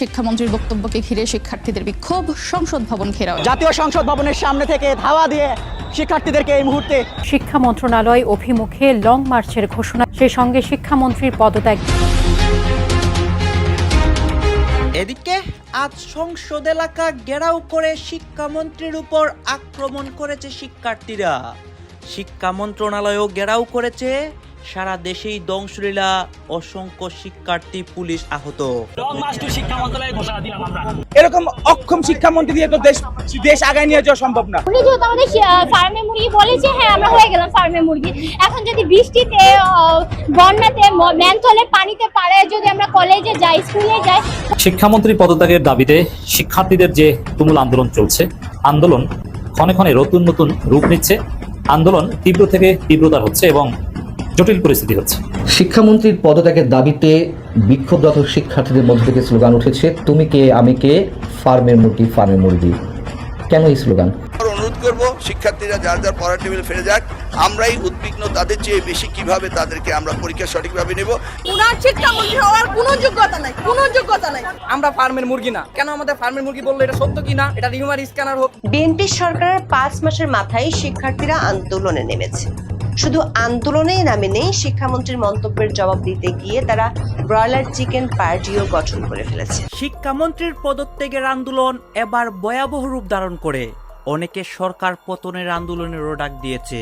শিক্ষামন্ত্রীর বক্তব্যকে ঘিরে শিক্ষার্থীদের বিক্ষোভ, সংসদ ভবন ঘেরাও। জাতীয় সংসদ ভবনের সামনে থেকে ধাওয়া দিয়ে শিক্ষার্থীদেরকে এই মুহূর্তে শিক্ষা মন্ত্রণালয় অভিমুখে লং মার্চের ঘোষণা, সেই সঙ্গে শিক্ষামন্ত্রীর পদত্যাগ। এদিকে আজ সংসদ এলাকা ঘেরাও করে শিক্ষামন্ত্রীর উপর আক্রমণ করেছে শিক্ষার্থীরা। শিক্ষা মন্ত্রণালয়ও ঘেরাও করেছে। সারা দেশেই ধ্বংসলীলা, অসংখ্য শিক্ষার্থী, পুলিশ আহত। এরকম অক্ষম শিক্ষামন্ত্রী দিয়ে তো দেশ আগায় নিয়ে যাওয়া সম্ভব না। উনি যেহেতু আমাদের ফার্মে মুরগি বলেছে, হ্যাঁ আমরা হয়ে গেলাম ফার্মে মুরগি। এখন যদি বৃষ্টিতে, বন্যাতে, ম্যানথলে পানিতে পাড়ায় যদি আমরা কলেজে যাই, স্কুলে যাই। শিক্ষামন্ত্রী পদত্যাগের দাবিতে শিক্ষার্থীদের যে তুমুল আন্দোলন চলছে, আন্দোলন ক্ষণে ক্ষণে নতুন নতুন রূপ নিচ্ছে, আন্দোলন তীব্র থেকে তীব্রতর হচ্ছে এবং জটিল পরিস্থিতি হচ্ছে। শিক্ষামন্ত্রীর পদত্যাগের দাবিতে বিক্ষোভরত শিক্ষার্থীদের মধ্যে থেকে স্লোগান উঠেছে, তুমি কে আমি কে, ফার্মের মুরগি ফার্মের মুরগি। কেন এই স্লোগান? অনুরোধ করব শিক্ষার্থীরা যার যার পড়ার টেবিলে ফিরে যাক। আমরাই উদ্বিগ্ন তাদের চেয়ে বেশি কিভাবে তাদেরকে আমরা পরীক্ষা সঠিকভাবে নেব। উনার শিক্ষামন্ত্রী হওয়ার কোনো যোগ্যতা নাই। আমরা ফার্মের মুরগি না। কেন আমাদের ফার্মের মুরগি বললো এটা সত্য কিনা, এটা রিউমার স্ক্যানার হোক। বিএনপি সরকারের 5 মাসের মাথায় শিক্ষার্থীরা আন্দোলনে নেমেছে। শুধু আন্দোলনেই নামে নেই, শিক্ষামন্ত্রীর মন্তব্যের জবাব দিতে গিয়ে তারা ব্রয়লার চিকেন পার্টিও গঠন করে ফেলেছে। শিক্ষামন্ত্রীর পদত্যাগের আন্দোলন এবার ভয়াবহ রূপ ধারণ করে অনেকে সরকার পতনের আন্দোলনেরও ডাক দিয়েছে।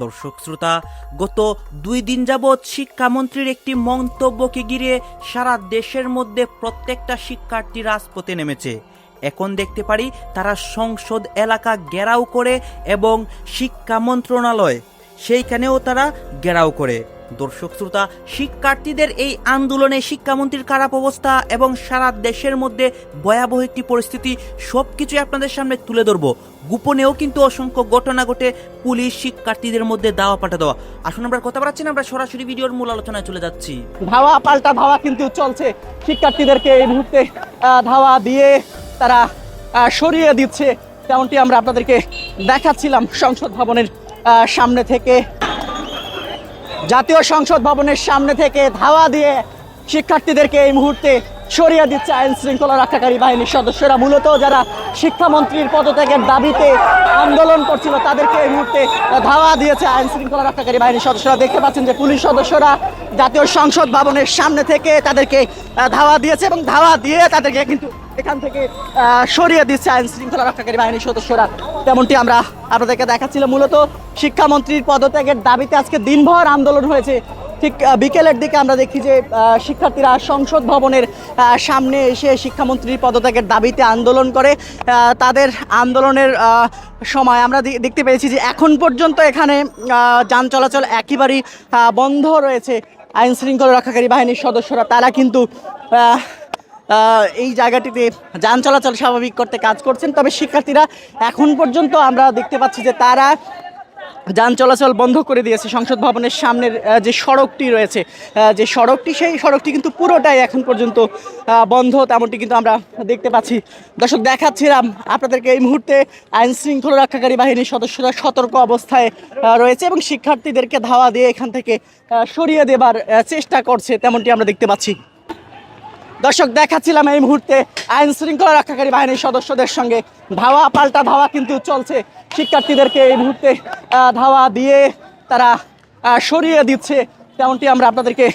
দর্শক শ্রোতা, গত 2 দিন যাবৎ শিক্ষামন্ত্রীর একটি মন্তব্যকে ঘিরে সারা দেশের মধ্যে প্রত্যেকটা শিক্ষার্থী রাজপথে নেমেছে। এখন দেখতে পারি তারা সংসদ এলাকা ঘেরাও করে এবং শিক্ষা মন্ত্রণালয় সেইখানেও তারা ঘেরাও করে। দর্শক শ্রোতা, শিক্ষার্থীদের এই আন্দোলনে শিক্ষামন্ত্রীর খারাপ অবস্থা এবং সারা দেশের মধ্যে ভয়াবহ একটি পরিস্থিতি সবকিছু আপনাদের সামনে তুলে ধরবো। গোপনেও কিন্তু অসংখ্য ঘটনা ঘটে, পুলিশ শিক্ষার্থীদের মধ্যে দাওয়া পাল্টা দেওয়া। আসুন আমরা কথা বলছি না, আমরা সরাসরি ভিডিওর মূল আলোচনায় চলে যাচ্ছি। ধাওয়া পাল্টা ধাওয়া কিন্তু চলছে। শিক্ষার্থীদেরকে এই মুহূর্তে ধাওয়া দিয়ে তারা সরিয়ে দিচ্ছে, তেমনটি আমরা আপনাদেরকে দেখাচ্ছিলাম সংসদ ভবনের সামনে থেকে। জাতীয় সংসদ ভবনের সামনে থেকে ধাওয়া দিয়ে শিক্ষার্থীদেরকে এই মুহূর্তে সরিয়ে দিচ্ছে আইন শৃঙ্খলা রক্ষাকারী বাহিনীর সদস্যরা। মূলত যারা শিক্ষামন্ত্রীর পদত্যাগের দাবিতে আন্দোলন করছিল তাদেরকে এই মুহূর্তে ধাওয়া দিয়েছে আইন শৃঙ্খলা রক্ষাকারী বাহিনীর সদস্যরা। দেখতে পাচ্ছেন যে পুলিশ সদস্যরা জাতীয় সংসদ ভবনের সামনে থেকে তাদেরকে ধাওয়া দিয়েছে এবং ধাওয়া দিয়ে তাদেরকে কিন্তু এখান থেকে সরিয়ে দিচ্ছে আইন শৃঙ্খলা রক্ষাকারী বাহিনীর সদস্যরা। তেমনটি আমরা আপনাদেরকে দেখাচ্ছিলাম। মূলত শিক্ষামন্ত্রীর পদত্যাগের দাবিতে আজকে দিনভর আন্দোলন হয়েছে। ঠিক বিকেলের দিকে আমরা দেখি যে শিক্ষার্থীরা সংসদ ভবনের সামনে এসে শিক্ষামন্ত্রীর পদত্যাগের দাবিতে আন্দোলন করে। তাদের আন্দোলনের সময় আমরা দেখতে পেয়েছি যে এখন পর্যন্ত এখানে যান চলাচল একেবারেই বন্ধ রয়েছে। আইন শৃঙ্খলা রক্ষাকারী বাহিনীর সদস্যরা তারা কিন্তু এই জায়গাটিতে যান চলাচল স্বাভাবিক করতে কাজ করছেন। তবে শিক্ষার্থীরা এখন পর্যন্ত আমরা দেখতে পাচ্ছি যে তারা যান চলাচল বন্ধ করে দিয়েছে। সংসদ ভবনের সামনের যে সড়কটি রয়েছে, যে সড়কটি, সেই সড়কটি কিন্তু পুরোটাই এখন পর্যন্ত বন্ধ, তেমনটি কিন্তু আমরা দেখতে পাচ্ছি। দর্শক, দেখাচ্ছিলাম আপনাদেরকে এই মুহূর্তে আইন শৃঙ্খলা রক্ষাকারী বাহিনীর সদস্যরা সতর্ক অবস্থায় রয়েছে এবং শিক্ষার্থীদেরকে ধাওয়া দিয়ে এখান থেকে সরিয়ে দেবার চেষ্টা করছে, তেমনটি আমরা দেখতে পাচ্ছি। দর্শক, দেখাচ্ছিলাম এই মুহূর্তে আইন শৃঙ্খলা রক্ষাকারী বাহিনীর সদস্যদের সঙ্গে ধাওয়া পাল্টা ধাওয়া কিন্তু চলছে। শিক্ষার্থীদেরকে এই মুহূর্তে ধাওয়া দিয়ে তারা সরিয়ে দিচ্ছে, তেমনটি আমরা আপনাদেরকে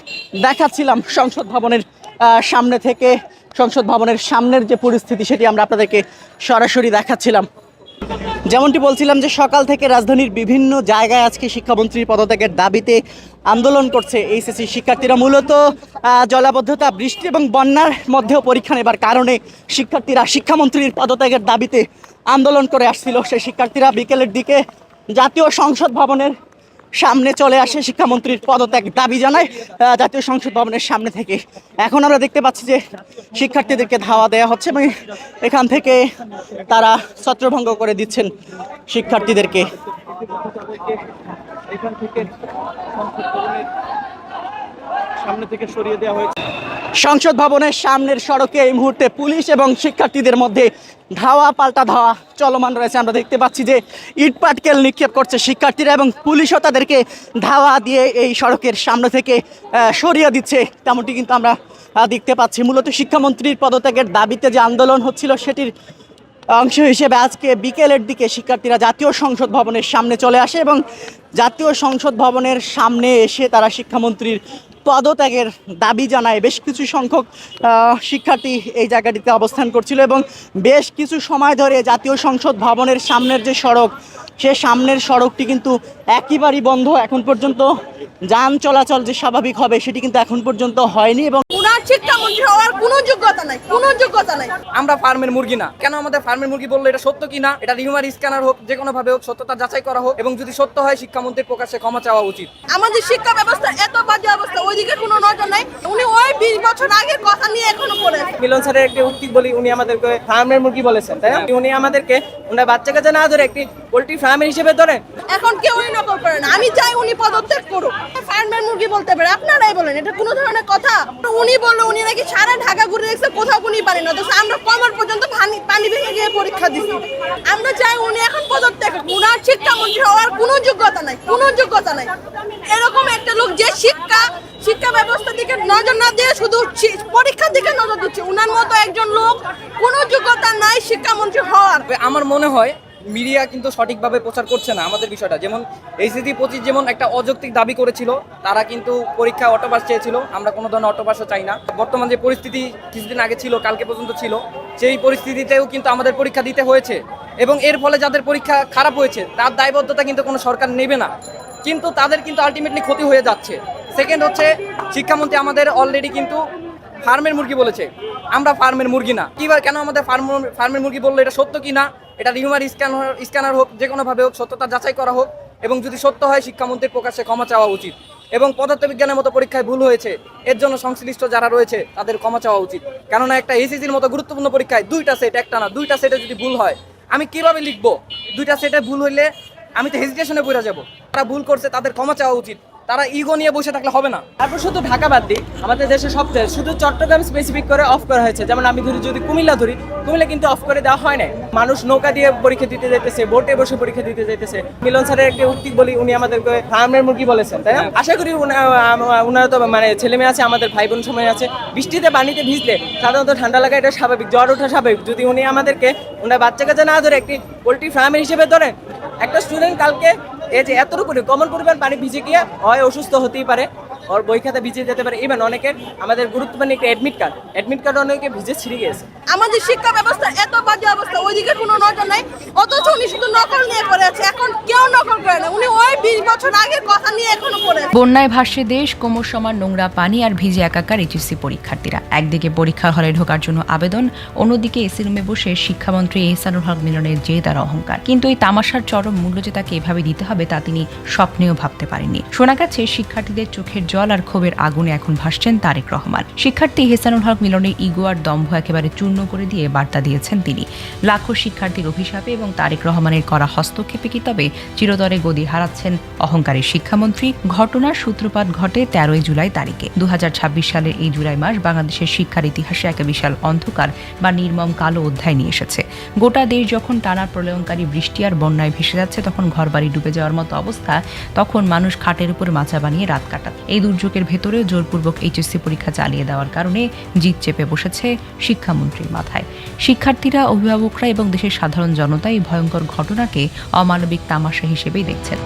দেখাচ্ছিলাম সংসদ ভবনের সামনে থেকে। সংসদ ভবনের সামনের যে পরিস্থিতি সেটি আমরা আপনাদেরকে সরাসরি দেখাচ্ছিলাম। যেমনটি বলছিলাম যে সকাল থেকে রাজধানীর বিভিন্ন জায়গায় আজকে শিক্ষামন্ত্রীর পদত্যাগের দাবিতে আন্দোলন করছে এইচএসসি শিক্ষার্থীরা। মূলত জলাবদ্ধতা, বৃষ্টি এবং বন্যার মধ্যেও পরীক্ষা নেবার কারণে শিক্ষার্থীরা শিক্ষামন্ত্রীর পদত্যাগের দাবিতে আন্দোলন করে আসছিল। সেই শিক্ষার্থীরা বিকেলের দিকে জাতীয় সংসদ ভবনের সামনে চলে আসে, শিক্ষামন্ত্রীর পদত্যাগ দাবি জানায় জাতীয় সংসদ ভবনের সামনে থেকে। এখন আমরা দেখতে পাচ্ছি যে শিক্ষার্থীদেরকে ধাওয়া দেওয়া হচ্ছে এবং এখান থেকে তারা ছত্রভঙ্গ করে দিচ্ছেন শিক্ষার্থীদেরকে। এখান থেকে সামনে থেকে সরিয়ে দেওয়া হয়েছে। সংসদ ভবনের সামনের সড়কে এই মুহূর্তে পুলিশ এবং শিক্ষার্থীদের মধ্যে ধাওয়া পাল্টা ধাওয়া চলমান রয়েছে। আমরা দেখতে পাচ্ছি যে ইট পাটকেল নিক্ষেপ করছে শিক্ষার্থীরা এবং পুলিশও তাদেরকে ধাওয়া দিয়ে এই সড়কের সামনে থেকে সরিয়ে দিচ্ছে, তেমনটি কিন্তু আমরা দেখতে পাচ্ছি। মূলত শিক্ষামন্ত্রীর পদত্যাগের দাবিতে যে আন্দোলন হচ্ছিল সেটির অংশ হিসেবে আজকে বিকেলের দিকে শিক্ষার্থীরা জাতীয় সংসদ ভবনের সামনে চলে আসে এবং জাতীয় সংসদ ভবনের সামনে এসে তারা শিক্ষামন্ত্রীর পদত্যাগের দাবি জানায়। বেশ কিছু সংখ্যক শিক্ষার্থী এই জায়গাটিতে অবস্থান করছিল এবং বেশ কিছু সময় ধরে জাতীয় সংসদ ভবনের সামনের যে সড়ক, সে সামনের সড়কটি কিন্তু একেবারেই বন্ধ। এখন পর্যন্ত যান চলাচল যে স্বাভাবিক হবে সেটি কিন্তু এখন পর্যন্ত হয়নি এবং উনার শিক্ষামন্ত্রী হওয়ার কোনো যোগ্যতা নাই, কোনো যোগ্যতা নাই। আমরা ফার্মের মুরগি না। কেন আমাদের ফার্মের মুরগি বললো এটা সত্য কিনা, এটা রিউমার স্ক্যানার হোক, যে কোনো ভাবে হোক সত্যতা যাচাই করা হোক এবং যদি সত্য হয় শিক্ষামন্ত্রীর প্রকাশ্যে ক্ষমা চাওয়া উচিত। আমাদের শিক্ষা ব্যবস্থা এত বাজে অবস্থা, ওইদিকে কোনো নজর নাই। উনি ওই 20 বছর আগের কথা নিয়ে এখনো পড়ে আছে। মিলন স্যারের একটি উক্তি বলি, উনি আমাদেরকে ফার্মের মুরগি বলেছেন, তাই না? উনি আমাদেরকে ওনার বাচ্চাকে যে না ধরে একটি পোল্ট্রি ফার্মের হিসেবে ধরে। এখন কেউই নকল করে না। আমি চাই উনি পদত্যাগ করুক। ফার্মের মুরগি বলতে পারে, আপনারাই বলেন এটা কোনো ধরনের কথা? উনি বললো উনি নাকি সারা ঢাকা ঘুরে দেখছে, কোথাও উনি পারেন না। তো আমরা কমার পর্যন্ত পানি ভেঙে গিয়ে পরীক্ষা দিচ্ছি। আমরা চাই উনি এখন পদত্যাগ করুক। উনার শিক্ষামন্ত্রী হওয়ার কোনো যোগ্যতা নাই, কোনো যোগ্যতা নাই। এরকম একটা লোক যে শিক্ষা ব্যবস্থা দিকে নজর না দিয়ে শুধু পরীক্ষার দিকে নজর দিচ্ছে, উনার মতো একজন লোক কোনো যোগ্যতা নাই শিক্ষামন্ত্রী হওয়ার। আমার মনে হয় মিডিয়া কিন্তু সঠিকভাবে প্রচার করছে না আমাদের বিষয়টা। যেমন এইচএসসি 25 যেমন একটা অযৌক্তিক দাবি করেছিল, তারা কিন্তু পরীক্ষায় অটোপাস চেয়েছিল। আমরা কোনো ধরনের অটোপাসও চাই না। বর্তমান যে পরিস্থিতি কিছুদিন আগে ছিল, কালকে পর্যন্ত ছিল, সেই পরিস্থিতিতেও কিন্তু আমাদের পরীক্ষা দিতে হয়েছে এবং এর ফলে যাদের পরীক্ষা খারাপ হয়েছে তার দায়বদ্ধতা কিন্তু কোনো সরকার নেবে না, কিন্তু তাদের কিন্তু আলটিমেটলি ক্ষতি হয়ে যাচ্ছে। সেকেন্ড হচ্ছে শিক্ষামন্ত্রী আমাদের অলরেডি কিন্তু ফার্মের মুরগি বলেছে, আমরা ফার্মের মুরগি না। কিভাবে কেন আমাদের ফার্মের মুরগি বললো এটা সত্য কিনা, এটা রিউমার স্ক্যানার হোক, যে কোনো ভাবে হোক সত্যতা যাচাই করা হোক এবং যদি সত্য হয় শিক্ষামন্ত্রীর প্রকাশ্যে ক্ষমা চাওয়া উচিত এবং পদার্থবিজ্ঞানের মতো পরীক্ষায় ভুল হয়েছে এর জন্য সংশ্লিষ্ট যারা রয়েছে তাদের ক্ষমা চাওয়া উচিত। কেননা একটা এসএসসির মতো গুরুত্বপূর্ণ পরীক্ষায় 2টা সেট, একটা না 2টা সেটে যদি ভুল হয় আমি কিভাবে লিখবো? 2টা সেটে ভুল হইলে আমি তো হেজিটেশনে পড়ে যাব। তারা ভুল করছে, তাদের ক্ষমা চাওয়া উচিত। তারা ইগো নিয়ে বসে থাকলে হবে না। তারপর শুধু ঢাকা বাদ দিই, আমাদের দেশে সবচেয়ে শুধু চট্টগ্রাম স্পেসিফিক করে অফ করা হয়েছে। যেমন আমি যদি কুমিল্লা ধরি, কুমিল্লা কিন্তু অফ করে দেওয়া হয় না। মানুষ নৌকা দিয়ে পরীক্ষা দিতে যাইতেছে, বোটে বসে পরীক্ষা দিতে যাইতেছে। মিলন স্যারের একটি উক্তি বলি, উনি আমাদেরকে ফার্মের মুরগি বলেছেন, তাই না? আশা করি ওনারা তো মানে ছেলে মেয়ে আছে, আমাদের ভাই বোন সময় আছে। বৃষ্টিতে পানিতে ভিজলে সাধারণত ঠান্ডা লাগা এটা স্বাভাবিক, জ্বর ওঠা স্বাভাবিক। যদি উনি আমাদেরকে ওনার বাচ্চাকে যে না ধরে একটি পোল্ট্রি ফার্মের হিসেবে ধরেন, একটা স্টুডেন্ট কালকে এই যে এতটুকু কমন পরিমাণ পানি ভিজে গিয়ে হয় অসুস্থ হতেই পারে, ওর বই খাতা ভিজে যেতে পারে। ইভেন অনেকের আমাদের গুরুত্বপূর্ণ একটা অ্যাডমিট কার্ড অনেকে ভিজে ছিঁড়ে গেছে। আমাদের শিক্ষা ব্যবস্থা এত বাজে অবস্থা, ওইদিকে কোনো নজর নাই। অথচ উনি শুধু নকল নিয়ে পড়ে আছে। এখন কেউ নকল করে না। উনি ওই 20 বছর আগের কথা নিয়ে এখনো পড়ে আছে। বন্যায় ভাসছে দেশ, কোমর সমান নোংরা পানি আর ভিজে একাকার এইচএসসি পরীক্ষার্থীরা। একদিকে পরীক্ষার হলে ঢোকার জন্য আবেদন, অন্যদিকে এসি রুমে বসে শিক্ষামন্ত্রী এহসানুল হক মিলনের জেদ আর অহংকার। কিন্তু এই তামাশার চরম মূল্য যে তাকে এভাবে দিতে হবে তা তিনি স্বপ্নেও ভাবতে পারেননি। শোনা গেছে শিক্ষার্থীদের চোখের জল আর ক্ষোভের আগুনে এখন ভাসছেন তারেক রহমান। শিক্ষার্থী এহসানুল হক মিলনের ইগো আর দম্ভ একেবারে চূর্ণ করে দিয়ে বার্তা দিয়েছেন তিনি। লাখো শিক্ষার্থীর অভিশাপে এবং তারেক রহমানের করা হস্তক্ষেপে কি তবে চিরতরে গদি হারাচ্ছেন অহংকারী শিক্ষামন্ত্রী? ঘটনার সূত্রপাত ঘটে 13 জুলাই তারিখে। 2026 সালের এই জুলাই মাস বাংলাদেশের শিক্ষার ইতিহাসে এক বিশাল অন্ধকার বা নির্মম কালো অধ্যায় নিয়ে এসেছে। গোটা দেশ যখন টানা প্রলয়ঙ্কারী বৃষ্টি আর বন্যায় ভেসে যাচ্ছে, তখন ঘরবাড়ি ডুবে যাওয়ার মতো অবস্থা, তখন মানুষ খাটের উপর মাচা বানিয়ে রাত কাটাত। এই দুর্যোগের ভেতরেও জোরপূর্বক এইচএসসি পরীক্ষা চালিয়ে দেওয়ার কারণে জিদ চেপে বসেছে শিক্ষামন্ত্রীর মাথায়। শিক্ষার্থীরা, অভিভাবকরা এবং দেশের সাধারণ জনতা এই ভয়ঙ্কর ঘটনাকে অমানবিক তামাশা হিসেবেই দেখছেন।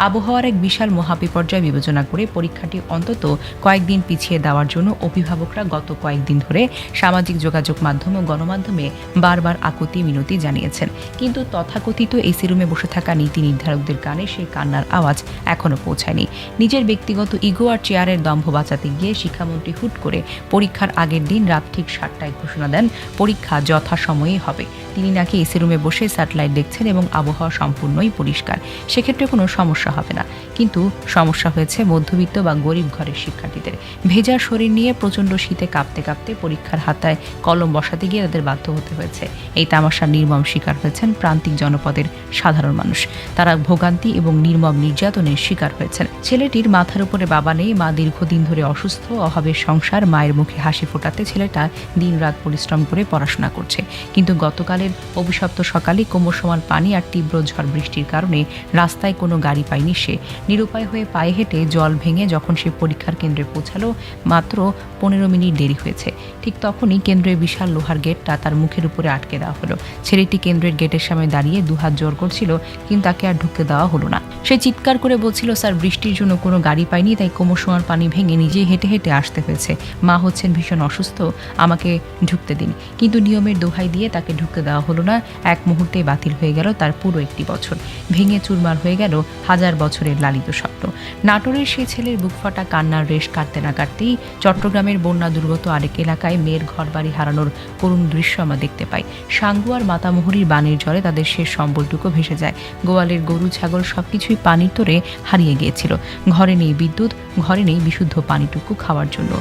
আবহাওয়ার এক বিশাল মহাবিপর্যয় বিবেচনা করে পরীক্ষাটি অন্তত কয়েকদিন পিছিয়ে দেওয়ার জন্য অভিভাবকরা গত কয়েকদিন ধরে সামাজিক যোগাযোগ মাধ্যম ও গণমাধ্যমে বারবার আকুতি মিনতি জানিয়েছেন। কিন্তু তথাকথিত এসি রুমে বসে থাকা নীতি নির্ধারকদের কানে সেই কান্নার আওয়াজ এখনো পৌঁছায়নি। নিজের ব্যক্তিগত ইগো আর চেয়ারের দম্ভ বাঁচাতে গিয়ে শিক্ষামন্ত্রী হুট করে পরীক্ষার আগের দিন রাত ঠিক 7টায় ঘোষণা দেন পরীক্ষা যথাসময়েই হবে। তিনি নাকি এসি রুমে বসে স্যাটেলাইট দেখছেন এবং আবহাওয়া সম্পূর্ণই পরিষ্কার, সেক্ষেত্রে কোনো সমস্যা হবে না। কিন্তু সমস্যা হয়েছে মধ্যবিত্ত বা গরিব ঘরের শিক্ষার্থীদের। ভেজা শরীর নিয়ে প্রচণ্ড শীতে কাঁপতে কাঁপতে পরীক্ষার হাতায় কলম বসাতে গিয়ে তাদের বাধ্য হতে হয়েছে। এই তামাশার নির্মম শিকার হয়েছেন প্রান্তিক জনপদের সাধারণ মানুষ। তারা ভোগান্তি এবং নির্মম নির্যাতনের শিকার হয়েছেন। ছেলেটির মাথার উপরে বাবা নেই, মা দীর্ঘদিন ধরে অসুস্থ, অভাবের সংসার। মায়ের মুখে হাসি ফোটাতে ছেলেটা দিনরাত পরিশ্রম করে পড়াশোনা করছে। কিন্তু গতকালের অভিশপ্ত সকালে কোমর সমান পানি আর তীব্র ঝড় বৃষ্টির কারণে রাস্তায় কোনো গাড়ি পায়নি সে। নিরুপায় হয়ে পায়ে হেঁটে জল ভেঙে যখন সে পরীক্ষার কেন্দ্রে পৌঁছালো, মাত্র 15 মিনিট দেরি হয়েছে। ঠিক তখনই কেন্দ্রের বিশাল লোহার গেটটা তার মুখের উপরে আটকে দেওয়া হলো। ছেলেটি কেন্দ্রের গেটের সামনে দাঁড়িয়ে দুহাত জোর করছিল, কিন্তু তাকে আর ঢুকতে দেওয়া হলো না। সে চিৎকার করে বলছিল, স্যার বৃষ্টির জন্য কোনো গাড়ি পাইনি, তাই কোমর সমান পানি ভেঙে নিজেই হেঁটে হেঁটে আসতে হয়েছে। মা হচ্ছেন ভীষণ অসুস্থ, আমাকে ঢুকতে দিন। কিন্তু নিয়মের দোহাই দিয়ে তাকে ঢুকতে দেওয়া হলো না। এক মুহূর্তে বাতিল হয়ে গেল তার পুরো একটি বছর। ভেঙে চুরমার হয়ে গেল হাজার বছরের লালিত স্বপ্ন। নাটোরের সেই ছেলের বুকফাটা কান্নার রেশ কাটতে না কাটতেই চট্টগ্রামের বন্যা দুর্গত আরেক এলাকায় মেয়ের ঘরবাড়ি হারানোর করুণ দৃশ্য আমরা দেখতে পাই। সাঙ্গুয়ার মাতামুহুরির বানের জলে তাদের শেষ সম্বলটুকু ভেসে যায়। গোয়ালের গরু ছাগল সবকিছুই পানির তোরে হারিয়ে গিয়েছিল। ঘরে নেই বিদ্যুৎ, ঘরে নেই বিশুদ্ধ পানিটুকু খাওয়ার জন্য।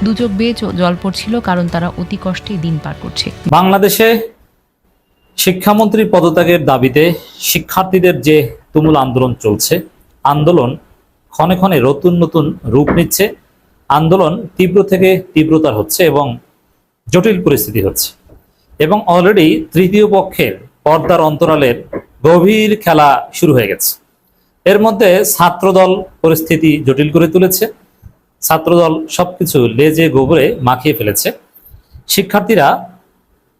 দুচোখ বেয়ে জল পড়ছিল, কারণ তারা অতি কষ্টে দিন পার করছে। বাংলাদেশে শিক্ষামন্ত্রী পদত্যাগের দাবিতে শিক্ষার্থীদের যে তুমুল আন্দোলন চলছে, আন্দোলন ক্ষণে ক্ষণে নতুন নতুন রূপ নিচ্ছে। আন্দোলন তীব্র থেকে তীব্রতার হচ্ছে এবং জটিল পরিস্থিতি হচ্ছে, এবং অলরেডি তৃতীয় পক্ষের পর্দার অন্তরালের গভীর খেলা শুরু হয়ে গেছে। এর মধ্যে ছাত্রদল পরিস্থিতি জটিল করে তুলেছে। ছাত্রদল সবকিছু লেজে গোবরে মাখিয়ে ফেলেছে। শিক্ষার্থীরা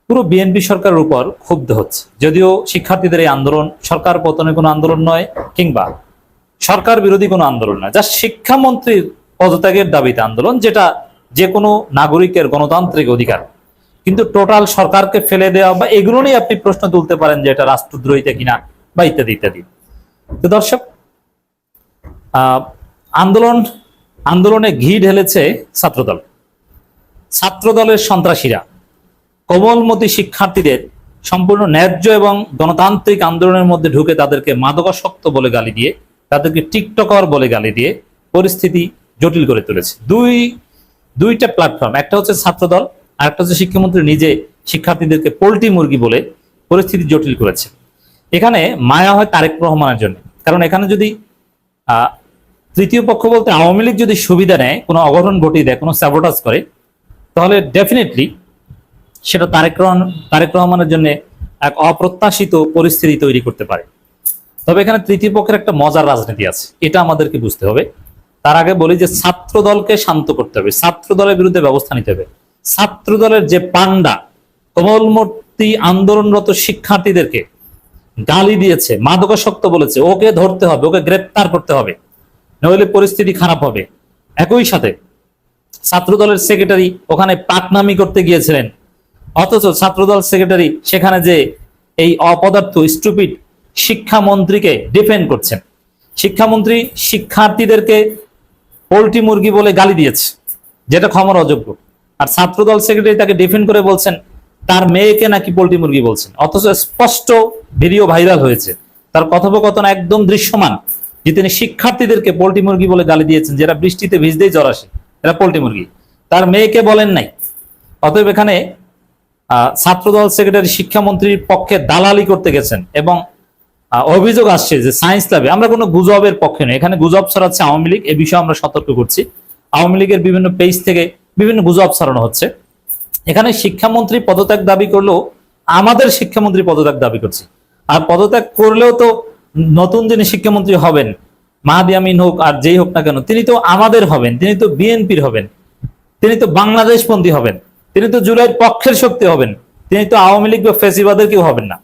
পুরো বিএনপি সরকারের উপর ক্ষুব্ধ হচ্ছে। যদিও শিক্ষার্থীদের এই আন্দোলন সরকার পতনের কোনো আন্দোলন নয়, কিংবা সরকার বিরোধী কোনো আন্দোলন নয়, যা শিক্ষামন্ত্রীর পদত্যাগের দাবিতে আন্দোলন, যেটা যে কোনো নাগরিকের গণতান্ত্রিক অধিকার। কিন্তু টোটাল সরকারকে ফেলে দেওয়া বা এগুলো নিয়ে আপনি প্রশ্ন তুলতে পারেন যে এটা রাষ্ট্রদ্রোহিতা কিনা বা ইত্যাদি ইত্যাদি। তো দর্শক, আন্দোলনে ঘি ঢেলেছে ছাত্রদল। ছাত্রদলের সন্ত্রাসীরা কোমলমতি শিক্ষার্থীদের সম্পূর্ণ ন্যায্য এবং গণতান্ত্রিক আন্দোলনের মধ্যে ঢুকে তাদেরকে মাদকাসক্ত বলে গালি দিয়ে, তাদেরকে টিকটকার বলে গালি দিয়ে পরিস্থিতি জটিল করে তুলেছে। দুইটা প্ল্যাটফর্ম, একটা হচ্ছে ছাত্রদল আর একটা হচ্ছে শিক্ষামন্ত্রী নিজে শিক্ষার্থীদেরকে পোল্ট্রি মুরগি বলে পরিস্থিতি জটিল করেছে। এখানে মায়া হয় তারেক রহমানের জন্য, কারণ এখানে যদি তৃতীয় পক্ষ বলতে আওয়ামী লীগ যদি সুবিধা নেয়, কোনো অঘটন ঘটিয়ে দেয়, কোনো স্যাবোটাজ করে, তাহলে ডেফিনেটলি সেটা তারেক রহমানের জন্য এক অপ্রত্যাশিত পরিস্থিতি তৈরি করতে পারে। তবে এখানে তৃতীয় পক্ষের একটা মজার রাজনীতি আছে, এটা আমাদেরকে বুঝতে হবে। তার আগে বলি যে ছাত্র দলকে শান্ত করতে হবে, ছাত্র দলের বিরুদ্ধে ব্যবস্থা নিতে হবে। ছাত্র দলের যে পান্ডা কোমলমতি আন্দোলনরত শিক্ষার্থীদেরকে গালি দিয়েছে, মাদকাসক্ত বলেছে, ওকে ধরতে হবে, ওকে গ্রেপ্তার করতে হবে, নইলে পরিস্থিতি খারাপ হবে। একই সাথে ছাত্রদলের সেক্রেটারি ওখানে পাকনামি করতে গিয়েছিলেন, অথচ ছাত্রদল সেক্রেটারি সেখানে যে এই অপদার্থ স্টুপিড শিক্ষামন্ত্রীকে ডিফেন্ড করছেন। শিক্ষামন্ত্রী শিক্ষার্থীদেরকে পোল্ট্রি মুরগি বলে গালি দিয়েছে, যেটা ক্ষমার অযোগ্য, আর ছাত্রদল সেক্রেটারি তাকে ডিফেন্ড করে বলছেন তার মেয়েকে নাকি পোল্ট্রি মুরগি বলছেন। অথচ স্পষ্ট ভিডিও ভাইরাল হয়েছে, তার কথোপকথন একদম দৃশ্যমান, যে তিনি শিক্ষার্থীদেরকে পোল্ট্রি মুরগি বলে গালি দিয়েছেন, যারা বৃষ্টিতে ভিজতেই জ্বর আসে, এরা পোল্ট্রি মুরগি, তার মেয়েকে বলেন নাই। অতএব এখানে ছাত্রদল সেক্রেটারি শিক্ষামন্ত্রীর পক্ষে দালালি করতে গেছেন, এবং অভিযোগ আসছে যে সায়েন্স ল্যাবে, আমরা কোনো গুজবের পক্ষে নই, এখানে গুজব ছড়াচ্ছে আওয়ামী লীগ, এ বিষয়ে আমরা সতর্ক করছি। আওয়ামী লীগের বিভিন্ন পেজ থেকে বিভিন্ন গুজব ছড়ানো হচ্ছে। এখানে শিক্ষামন্ত্রী পদত্যাগ দাবি করলেও আমাদের শিক্ষামন্ত্রী পদত্যাগ দাবি করছে, আর পদত্যাগ করলেও তো নতুন যিনি শিক্ষামন্ত্রী হবেন, মাহাদি আমিন হোক আর যেই হোক না কেন, তিনি তো আমাদের হবেন, তিনি তো বিএনপির হবেন, তিনি তো বাংলাদেশপন্থী হবেন, তিনি তো জুলাইয়ের পক্ষের শক্তি হবেন, তিনি তো আওয়ামী লীগ বা ফেসিবাদের কেউ হবেন না।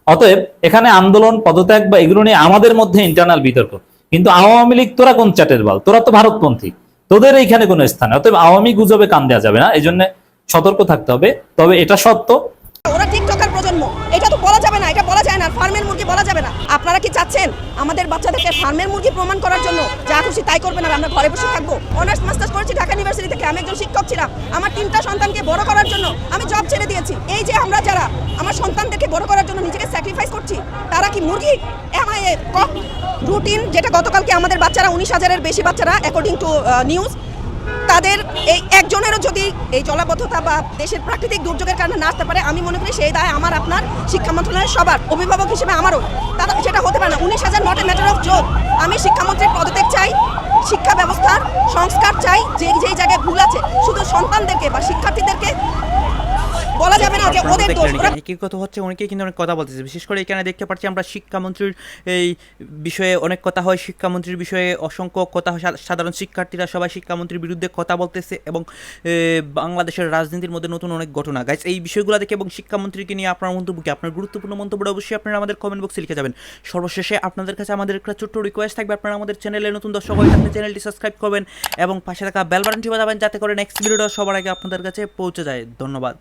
অতএব এখানে আন্দোলন পদত্যাগ বা এগুলো নিয়ে আমাদের মধ্যে ইন্টারনাল বিতর্ক, কিন্তু আওয়ামী লীগ তোরা কোন চাটের বাল, তোরা তো ভারতপন্থী, তোদের এইখানে কোনো স্থান। অতএব আওয়ামী গুজবে কান দেওয়া যাবে না, এই জন্য সতর্ক থাকতে হবে। তবে এটা সত্য, ওরা টিকটকার প্রজন্ম, এটা তো বলা যাবে না, এটা বলা যায় না। আর ফার্মের মুরগি বলা যাবে না। আপনারা কি চাচ্ছেন আমাদের বাচ্চাদেরকে ফার্মের মুরগি প্রমাণ করার জন্য যা খুশি তাই করবেন আর আমরা ঘরে বসে থাকবো? অনার্স মাস্টার্স করেছি ঢাকা ইউনিভার্সিটি থেকে, আমি একজন শিক্ষক ছিলাম। আমার 3টা সন্তানকে বড় করার জন্য আমি জব ছেড়ে দিয়েছি। এই যে আমরা যারা আমার সন্তানদেরকে বড় করার জন্য নিজেকে স্যাক্রিফাইস করছি, তারা কি মুরগি? রুটিন যেটা গতকালকে আমাদের বাচ্চারা 19,000-এর বেশি বাচ্চারা অ্যাকর্ডিং টু নিউজ, তাদের এই একজনেরও যদি এই জলাবদ্ধতা বা দেশের প্রাকৃতিক দুর্যোগের কারণে না আসতে পারে, আমি মনে করি সেই দায় আমার, আপনার, শিক্ষা মন্ত্রণালয়ের সবার। অভিভাবক হিসেবে আমারও তারা সেটা হতে পারে না। 19,000 not a matter of joke. আমি শিক্ষামন্ত্রীর পদত্যাগ চাই, শিক্ষা ব্যবস্থার সংস্কার চাই। যেই জায়গায় ভুল আছে শুধু সন্তানদেরকে বা শিক্ষার্থীদেরকে বলা যাবে না যে ওদের দোষ। একই কথা হচ্ছে, অনেকেই কিন্তু অনেক কথা বলতেছে। বিশেষ করে এখানে দেখতে পাচ্ছি আমরা শিক্ষামন্ত্রীর এই বিষয়ে অনেক কথা হয়, শিক্ষামন্ত্রীর বিষয়ে অসংখ্য কথা হয়। সাধারণ শিক্ষার্থীরা সবাই শিক্ষামন্ত্রীর বিরুদ্ধে কথা বলতেছে এবং বাংলাদেশের রাজনীতির মধ্যে নতুন অনেক ঘটনা। গাইস, এই বিষয়গুলো দেখে এবং শিক্ষামন্ত্রীকে নিয়ে আপনার মন্তব্যকে, আপনার গুরুত্বপূর্ণ মন্তব্যটা অবশ্যই আপনারা আমাদের কমেন্ট বক্সে লিখে যাবেন। সর্বশেষে আপনাদের কাছে আমাদের একটা ছোট্ট রিকোয়েস্ট থাকবে, আপনারা আমাদের চ্যানেলে নতুন দর্শক হয়ে থাকলে চ্যানেলটি সাবস্ক্রাইব করবেন এবং পাশে থাকা বেল বাটনটি বাজাবেন যাতে করে নেক্সট ভিডিওটা সবার আগে আপনাদের কাছে পৌঁছে যায়। ধন্যবাদ।